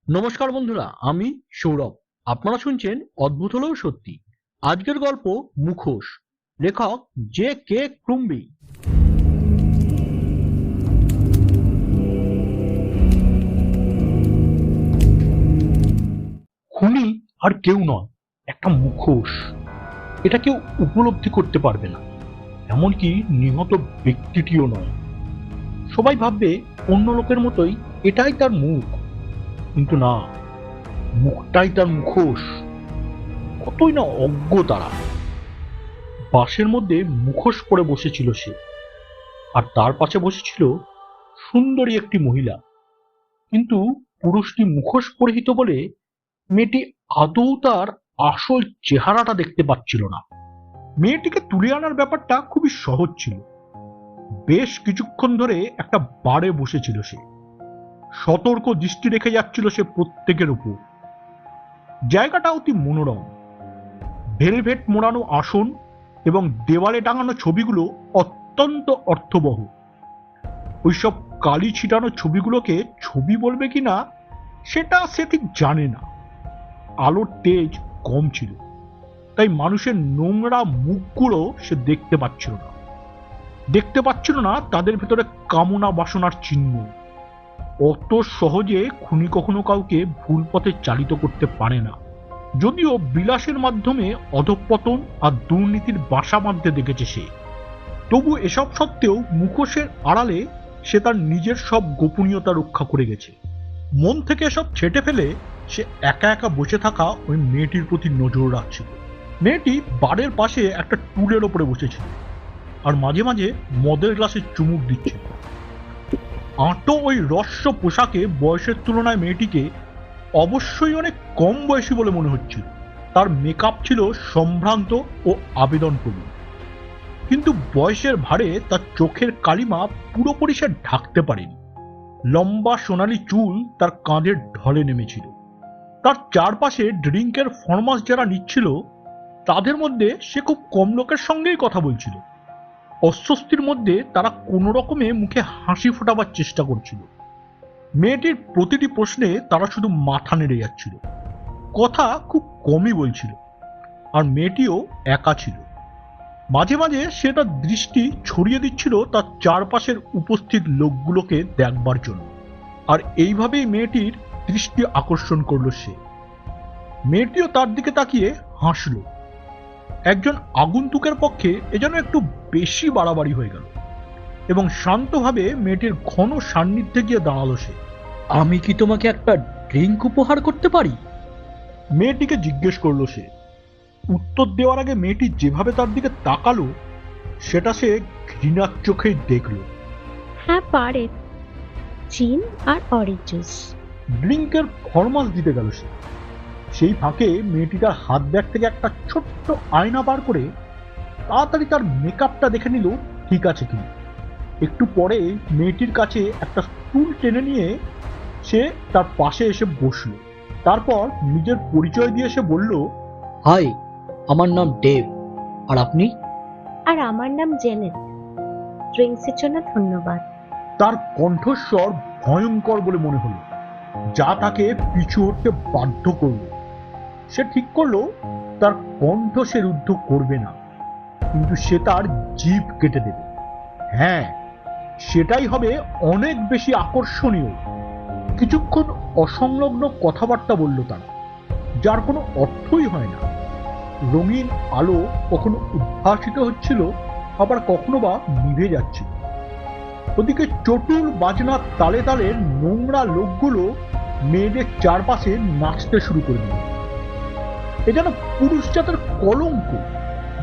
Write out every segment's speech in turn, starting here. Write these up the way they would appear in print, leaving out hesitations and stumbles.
নমস্কার বন্ধুরা, আমি সৌরভ। আপনারা শুনছেন অদ্ভুত হলেও সত্যি। আজকের গল্প মুখোশ। লেখক জে কে ক্রুম্বি। খুনি আর কেউ নয়, একটা মুখোশ। এটা কেউ উপলব্ধি করতে পারবে না, এমনকি নিহত ব্যক্তিটিও নয়। সবাই ভাববে অন্য লোকের মতোই এটাই তার মুখ, কিন্তু না, মুখটাই তার মুখোশ। কতই না অজ্ঞ তারা। বাসের মধ্যে মুখোশ পরে বসেছিল সে, আর তার পাশে বসেছিল সুন্দরী একটি মহিলা। কিন্তু পুরুষটি মুখোশ পরিহিত বলে মেয়েটি আদৌ তার আসল চেহারাটা দেখতে পাচ্ছিল না। মেয়েটিকে তুলে আনার ব্যাপারটা খুবই সহজ ছিল। বেশ কিছুক্ষণ ধরে একটা বারে বসেছিল সে, সতর্ক দৃষ্টি রেখে যাচ্ছিল সে প্রত্যেকের উপর। জায়গাটা অতি মনোরম, ভেলভেট মোড়ানো আসন এবং দেওয়ালে টাঙানো ছবিগুলো অত্যন্ত অর্থবহ। ওইসব কালি ছিটানো ছবিগুলোকে ছবি বলবে কিনা সেটা সে ঠিক জানে না। আলোর তেজ কম ছিল, তাই মানুষের নোংরা মুখগুলো সে দেখতে পাচ্ছিল না তাদের ভেতরে কামনা বাসনার চিহ্ন। অত সহজে খুনি কখনো কাউকে ভুল পথে চালিত করতে পারে না। যদিও বিলাসের মাধ্যমে অধঃপতন আর দুর্নীতির বাসা বাঁধতে দেখেছে সে, তবু এসব সত্ত্বেও মুখোশের আড়ালে সে তার নিজের সব গোপনীয়তা রক্ষা করে গেছে। মন থেকে সব ছেটে ফেলে সে একা একা বসে থাকা ওই মেয়েটির প্রতি নজর রাখছিল। মেয়েটি বারের পাশে একটা টুলের ওপরে বসেছিল আর মাঝে মাঝে মদের গ্লাসে চুমুক দিচ্ছিল। আঁটো ওই রস্য পোশাকে বয়সের তুলনায় মেয়েটিকে অবশ্যই অনেক কম বয়সী বলে মনে হচ্ছিল। তার মেকআপ ছিল সম্ভ্রান্ত ও আবেদনপ্রবণ, কিন্তু বয়সের ভারে তার চোখের কালিমা পুরোপুরি সে ঢাকতে পারেনি। লম্বা সোনালি চুল তার কাঁধের ঢলে নেমেছিল। তার চারপাশে ড্রিঙ্কের ফরমাস যারা নিচ্ছিল তাদের মধ্যে সে খুব কম লোকের সঙ্গেই কথা বলছিল। অস্বস্তির মধ্যে তারা কোনো রকমে মুখে হাসি ফোটাবার চেষ্টা করছিল। মেয়েটির প্রতিটি প্রশ্নে তারা শুধু মাথা নেড়ে যাচ্ছিল, কথা খুব কমই বলছিল। আর মেয়েটিও একা ছিল। মাঝে মাঝে সে তার দৃষ্টি ছড়িয়ে দিচ্ছিল তার চারপাশের উপস্থিত লোকগুলোকে দেখবার জন্য, আর এইভাবেই মেয়েটির দৃষ্টি আকর্ষণ করল সে। মেয়েটিও তার দিকে তাকিয়ে হাসল। একজন আগন্তুকের পক্ষে এ যেন একটু বেশি বাড়াবাড়ি হয়ে গেল, এবং শান্তভাবে মেয়েটির ঘন সান্নিধ্যে গিয়ে দাঁড়ালো সে। আমি কি তোমাকে একটা ড্রিঙ্ক উপহার করতে পারি? মেয়েটিকে জিজ্ঞেস করলো সে। উত্তর দেওয়ার আগে মেয়েটি যেভাবে তার দিকে তাকালো সেটা সে ঘৃণার চোখেই দেখল। হ্যাঁ পারে, জিন আর অরেঞ্জ জুস। ড্রিঙ্কের ফরমাস দিতে গেল সে। সেই ফাঁকে মেয়েটি তার হাত ব্যাগ থেকে একটা ছোট্ট আয়না বার করে তাড়াতাড়ি তার মেকআপটা দেখে নিল ঠিক আছে কিনা। একটু পরে মেয়েটির কাছে একটা স্টুল টেনে নিয়ে সে তার পাশে এসে বসলো। তারপর নিজের পরিচয় দিয়ে সে বলল, হাই, আমার নাম ডেভ। আর আপনি? আর আমার নাম জেনেট। ড্রিঙ্কসের জন্য ধন্যবাদ। তার কণ্ঠস্বর ভয়ঙ্কর বলে মনে হলো, যা তাকে পিছু হটতে বাধ্য করল। সে ঠিক করলো তার কণ্ঠ সে রুদ্ধ করবে না, কিন্তু সে তার জিভ কেটে দেবে। হ্যাঁ, সেটাই হবে অনেক বেশি আকর্ষণীয়। কিছুক্ষণ অসংলগ্ন কথাবার্তা বলল তারা, যার কোনো অর্থই হয় না। রঙিন আলো কখনো উদ্ভাসিত হচ্ছিল, আবার কখনো বা নিভে যাচ্ছিল। ওদিকে চটুল বাজনার তালে তালে নোংরা লোকগুলো মেয়েদের চারপাশে নাচতে শুরু করে দিল। এ যেন পুরুষ জাতের কলঙ্ক,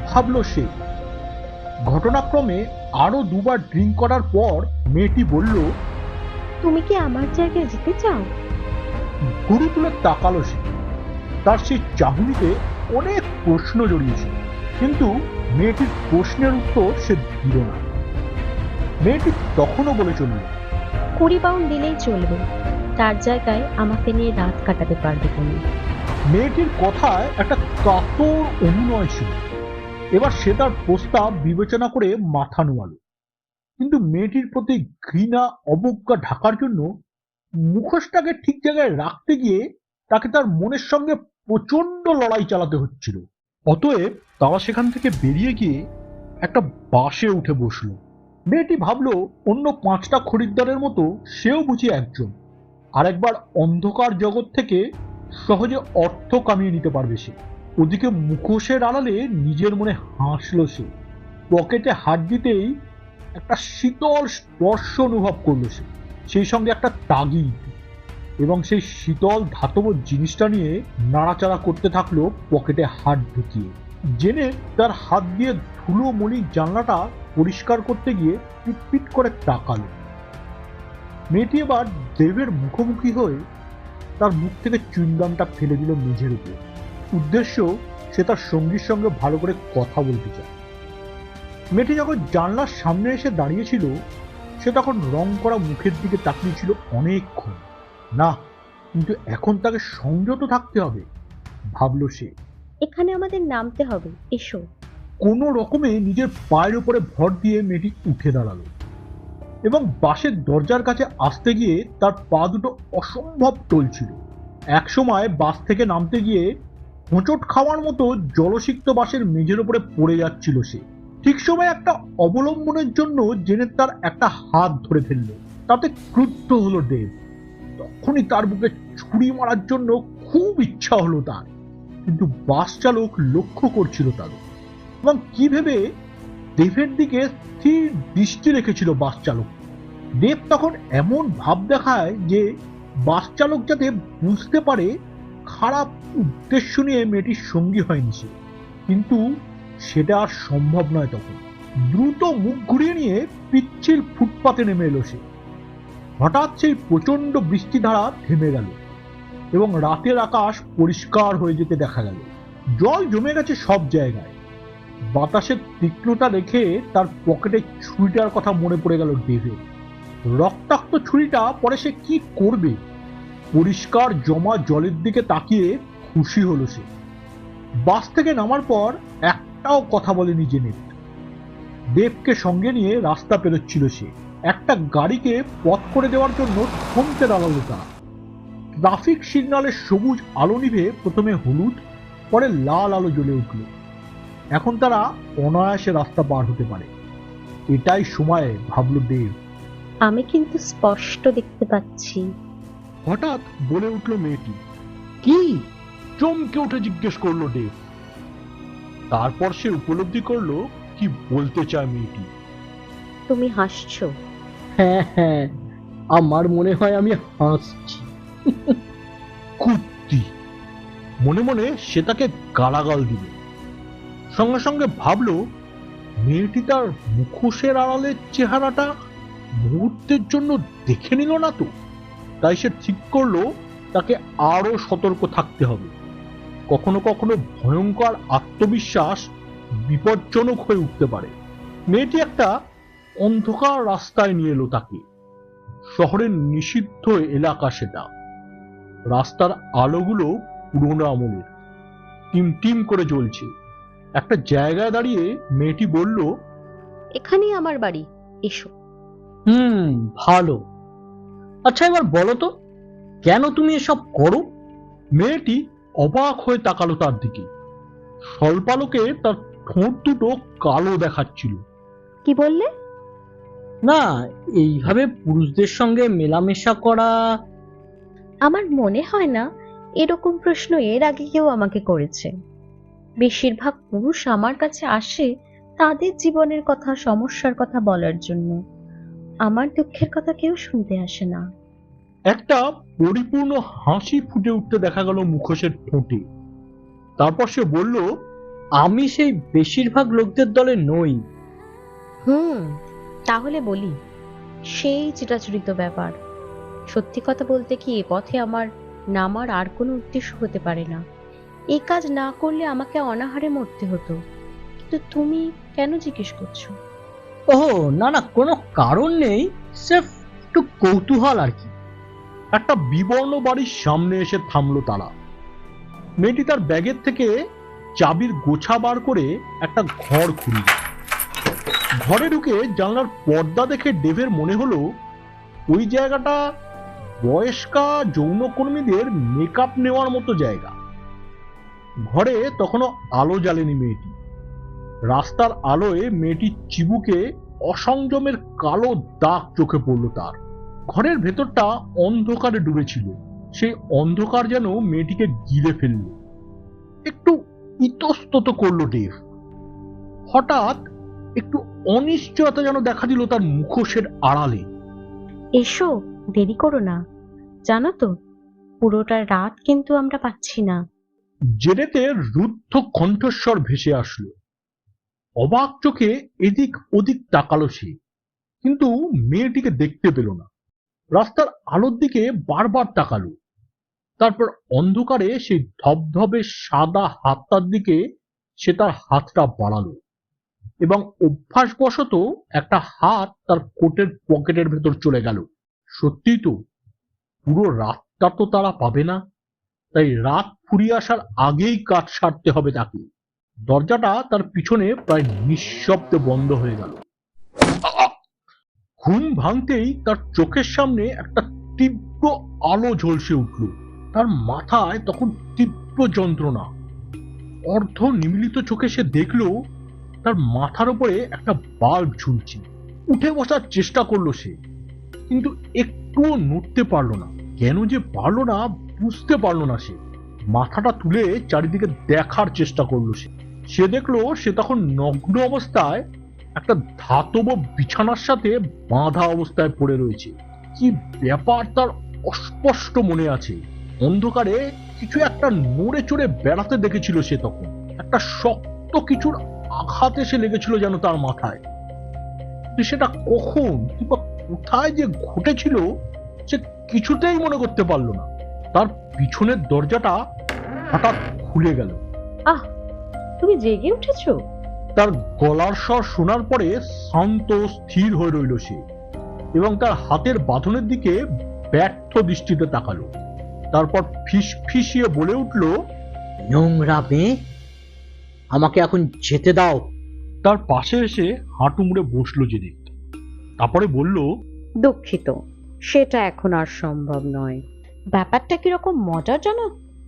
ভাবল সে। ঘটনাক্রমে আরো দুবার ড্রিঙ্ক করার পর মেয়েটি বলল, তুমি কি আমার জায়গায় যেতে চাও? ঘুরু তুলে তাকালো সে। তার সেই চাহনিতে অনেক প্রশ্ন জড়িয়েছিল, কিন্তু মেয়েটির প্রশ্নের উত্তর সে দিল না। মেয়েটি তখনও বলে চলল, 20 পাউন্ড দিলেই চলবে। তার জায়গায় আমাকে নিয়ে রাত কাটাতে পারবে তুমি। মেয়েটির কথায় একটা কাতর অনুনয় ছিল। এবার সে তার প্রস্তাব বিবেচনা করে মাথা নোয়ালো, কিন্তু মেয়েটির প্রতি ঘৃণা অবজ্ঞা ঢাকার জন্য মুখোশটাকে ঠিক জায়গায় রাখতে গিয়ে তাকে তার মনের সঙ্গে প্রচন্ড লড়াই চালাতে হচ্ছিল। অতএব তারা সেখান থেকে বেরিয়ে গিয়ে একটা বাসে উঠে বসলো। মেয়েটি ভাবলো অন্য 5টা খরিদ্দারের মতো সেও বুঝি একজন, আরেকবার অন্ধকার জগৎ থেকে সহজে অর্থ কামিয়ে নিতে পারবে সে। ওদিকে মুখোশের আড়ালে নিজের মনে হাসলো সে। পকেটে হাত দিতেই একটা শীতল স্পর্শ অনুভব করলো সে, সেই সঙ্গে একটা তাগিদ, এবং সেই শীতল ধাতব জিনিসটা নিয়ে নাড়াচাড়া করতে থাকলো পকেটে হাত ঢুকিয়ে। জেনে তার হাত দিয়ে ধুলো মলিন জানলাটা পরিষ্কার করতে গিয়ে পিটপিট করে তাকালো। মেয়েটি এবার দেবের মুখোমুখি হয়ে তার মুখ থেকে চুইংগামটা ফেলে দিল মেঝের উপর। উদ্দেশ্য, সে তার সঙ্গীর সঙ্গে ভালো করে কথা বলতে চায়। মেয়েটি যখন জানলার সামনে এসে দাঁড়িয়েছিল, সে তখন রং করা মুখের দিকে তাকিয়েছিল অনেকক্ষণ। না, কিন্তু এখন তাকে সংযত থাকতে হবে, ভাবল সে। এখানে আমাদের নামতে হবে, এসো। কোনো রকমে নিজের পায়ের উপরে ভর দিয়ে মেয়েটি উঠে দাঁড়ালো এবং বাসের দরজার কাছে আসতে গিয়ে তার পা দুটো অসম্ভব টলছিল। একসময় বাস থেকে নামতে গিয়ে হোঁচট খাওয়ার মতো জলসিক্ত বাসের মেঝের উপরে পড়ে যাচ্ছিল সে। ঠিক সময় একটা অবলম্বনের জন্য জেনে তার একটা হাত ধরে ফেললো। তাতে ক্রুদ্ধ হলো দেব। তখনই তার বুকে ছুরি মারার জন্য খুব ইচ্ছা হলো তার, কিন্তু বাস চালক লক্ষ্য করছিল তাদের, এবং কি ভেবে দেবের দিকে স্থির দৃষ্টি রেখেছিল বাস চালক। দেব তখন এমন ভাব দেখায় যে বাস চালক যাতে বুঝতে পারে খারাপ উদ্দেশ্য নিয়ে মেয়েটির সঙ্গী হয়নি সে, কিন্তু সেটা আর সম্ভব নয়। তখন দ্রুত মুখ ঘুরিয়ে নিয়ে পিচ্ছিল ফুটপাতে নেমে এলো সে। হঠাৎ সেই প্রচন্ড বৃষ্টিধারা থেমে গেল এবং রাতের আকাশ পরিষ্কার হয়ে যেতে দেখা গেল। জল জমে গেছে সব জায়গায়। বাতাসের তীক্ষ্ণতা রেখে তার পকেটে ছুরিটার কথা মনে পড়ে গেল দেবের। রক্তাক্ত ছুরিটা পরে সে কি করবে? পরিষ্কার জমা জলের দিকে তাকিয়ে খুশি হলো সে। বাস থেকে নামার পর একটাও কথা বলেনি জেনে। দেবকে সঙ্গে নিয়ে রাস্তা পেরোচ্ছিল সে। একটা গাড়িকে পথ করে দেওয়ার জন্য থমকে দাঁড়ালো তা। ট্রাফিক সিগন্যালের সবুজ আলো নিভে প্রথমে হলুদ, পরে লাল আলো জ্বলে উঠল। এখন তারা অনায়াসে রাস্তা পার হতে পারে। এটাই সময়, ভাবল দেব। আমি কিন্তু স্পষ্ট দেখতে পাচ্ছি। হঠাৎ বলে উঠল মেয়েটি। কি? চমকে উঠে জিজ্ঞেস করলো দেব। তারপর সে উপলব্ধি করলো কি বলতে চায় মেয়েটি। তুমি হাসছো? হ্যাঁ হ্যাঁ, আমার মনে হয় আমি হাসছি। কুত্তি। মনে মনে সে তাকে গালাগাল দিল। সঙ্গে সঙ্গে ভাবলো মেয়েটি তার মুখোশের আড়ালের চেহারাটা মুহূর্তের জন্য দেখে নিল না তো। তাই সে ঠিক করলো তাকে আরো সতর্ক থাকতে হবে। কখনো কখনো ভয়ঙ্কর আত্মবিশ্বাস বিপজ্জনক হয়ে উঠতে পারে। মেয়েটি একটা অন্ধকার রাস্তায় নিয়ে এলো তাকে। শহরের নিষিদ্ধ এলাকা সেটা। রাস্তার আলোগুলো পুরোনো আমলের, টিম টিম করে জ্বলছে। একটা জায়গায় দাঁড়িয়ে মেয়েটি বলল, এখানেই আমার বাড়ি, এসো। ভালো। আচ্ছা, এবার বলো তো, কেন তুমি এসব করো? মেয়েটি অবাক হয়ে তাকালো তার দিকে। স্বল্পালোকে তার ঠোঁট দুটো কালো দেখাচ্ছিল। কি বললে? না, এইভাবে পুরুষদের সঙ্গে মেলামেশা করা। আমার মনে হয় না এরকম প্রশ্ন এর আগে কেউ আমাকে করেছে। বেশিরভাগ পুরুষ আমার কাছে আসে তাদের জীবনের কথা, সমস্যার কথা বলার জন্য। আমার দুঃখের কথা কেউ শুনতে আসে না। একটা পরিপূর্ণ হাসি ফুটে উঠতে দেখা গেল মুখোশের ঠোঁটে। তারপর সে বলল, আমি সেই বেশিরভাগ লোকদের দলে নই। তাহলে বলি, সেই চিরাচরিত ব্যাপার। সত্যি কথা বলতে কি, এ পথে আমার নামার আর কোনো উদ্দেশ্য হতে পারে না। এই কাজ না করলে আমাকে অনাহারে মরতে হতো। কিন্তু তুমি কেন জিজ্ঞেস করছো? ওহ না না, কোনো কারণ নেই, সির্ফ একটু কৌতূহল আর কি। একটা বিবর্ণ বাড়ির সামনে এসে থামলো তারা। মেয়েটি তার ব্যাগের থেকে চাবির গোছা বার করে একটা ঘর খুলল। ঘরে ঢুকে জানলার পর্দা দেখে ডেভের মনে হলো ওই জায়গাটা বয়স্কা যৌনকর্মীদের মেকআপ নেওয়ার মতো জায়গা। ঘরে তখনও আলো জ্বালেনি মেয়েটি। রাস্তার আলোয় মেয়েটির চিবুকে অসংযমের কালো দাগ চোখে পড়ল তার। ঘরের ভেতরটা অন্ধকারে ডুবেছিল। সেই অন্ধকার যেন মেয়েটিকে গিলে ফেলল। একটু ইতস্তত করলো ডেভ। হঠাৎ একটু অনিশ্চয়তা যেন দেখা দিল তার মুখোশের আড়ালে। এসো, দেরি করো না। জানো তো, পুরোটা রাত কিন্তু আমরা পাচ্ছি না। জেরেতে রুদ্ধ কণ্ঠস্বর ভেসে আসলো। অবাক চোখে এদিক ওদিক তাকালো সে, কিন্তু মেয়েটিকে দেখতে পেল না। রাস্তার আলোর দিকে বারবার তাকালো। তারপর অন্ধকারে সেই ধবধবে সাদা হাতটার দিকে সে তার হাতটা বাড়ালো এবং অভ্যাসবশত একটা হাত তার কোটের পকেটের ভেতর চলে গেল। সত্যি তো, পুরো রাতটা তো তারা পাবে না, তাই রাত ফুরিয়ে আসার আগেই কাজ সারতে হবে তাকে। দরজাটা তার পিছনে প্রায় নিঃশব্দে বন্ধ হয়ে গেল। ঘুম ভাঙতেই তার চোখের সামনে একটা তীব্র আলো ঝলসে উঠল। তার মাথায় তখন তীব্র যন্ত্রণা। অর্ধ নিমিলিত চোখে সে দেখল তার মাথার উপরে একটা বাল্ব ঝুলছে। উঠে বসার চেষ্টা করলো সে, কিন্তু একটুও নড়তে পারলো না। কেন যে পারলো না বুঝতে পারলো না সে। মাথাটা তুলে চারিদিকে দেখার চেষ্টা করলো সে। সে দেখলো সে তখন নগ্ন অবস্থায় একটা ধাতব বিছানার সাথে বাঁধা অবস্থায় পড়ে রয়েছে। কি ব্যাপার তার অস্পষ্ট মনে আছে। অন্ধকারে কিছু একটা নড়ে চড়ে বেড়াতে দেখেছিল সে তখন। একটা শক্ত কিছুর আঘাত এসে লেগেছিল যেন তার মাথায়। সেটা কখন কিংবা কোথায় যে ঘটেছিল সে কিছুতেই মনে করতে পারলো না। তার পিছনের দরজাটা হঠাৎ খুলে গেল। আহ, তুমি জেগে উঠেছো? তার গলার স্বর শোনার পরে শান্ত স্থির হয়ে রইল সে এবং তার হাতের বাঁধনের দিকে ব্যর্থ দৃষ্টিতে তাকালো। তারপর ফিসফিসিয়ে বলে উঠল, নোংরা মেয়ে, আমাকে এখন যেতে দাও। তার পাশে এসে হাঁটু মুড়ে বসলো জেরিক। তারপরে বলল, দুঃখিত, সেটা এখন আর সম্ভব নয়। ব্যাপারটা কিরকম মজার জানো?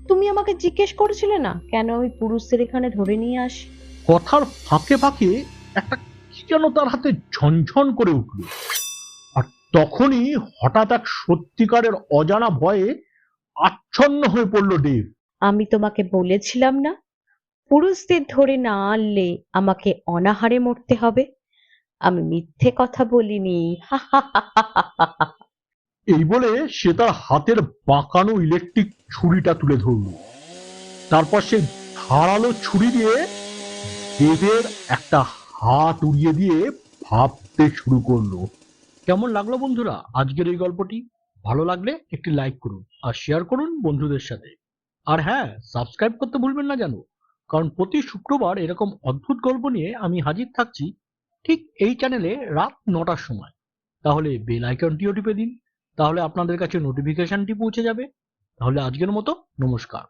তুমি আমাকে জিজ্ঞেস করেছিলে না কেন আমি পুরুষদের এখানে ধরে নিয়ে আসি? কথার ফাঁকে ফাঁকে একটা কি যেন তার হাতে ঝনঝন করে উঠল। আর তখনই হঠাৎ এক সত্যিকারের অজানা ভয়ে আচ্ছন্ন হয়ে পড়ল ডেভ। আমি তোমাকে বলেছিলাম না, পুরুষদের ধরে না আনলে আমাকে অনাহারে মরতে হবে। আমি মিথ্যে কথা বলিনি। এই বলে সে তার হাতের বাঁকানো ইলেকট্রিক ছুরিটা তুলে ধরল। তারপর সে ধারালো ছুরি দিয়ে ডেভের একটা হাত উড়িয়ে দিয়ে ভাবতে শুরু করলো। কেমন লাগলো বন্ধুরা আজকের এই গল্পটি? ভালো লাগলে একটি লাইক করুন আর শেয়ার করুন বন্ধুদের সাথে। আর হ্যাঁ, সাবস্ক্রাইব করতে ভুলবেন না যেন, কারণ প্রতি শুক্রবার এরকম অদ্ভুত গল্প নিয়ে আমি হাজির থাকছি ঠিক এই চ্যানেলে রাত 9টার সময়। তাহলে বেল আইকনটিও টিপে দিন, তাহলে আপনাদের কাছে নোটিফিকেশনটি পৌঁছে যাবে। তাহলে আজকের মতো নমস্কার।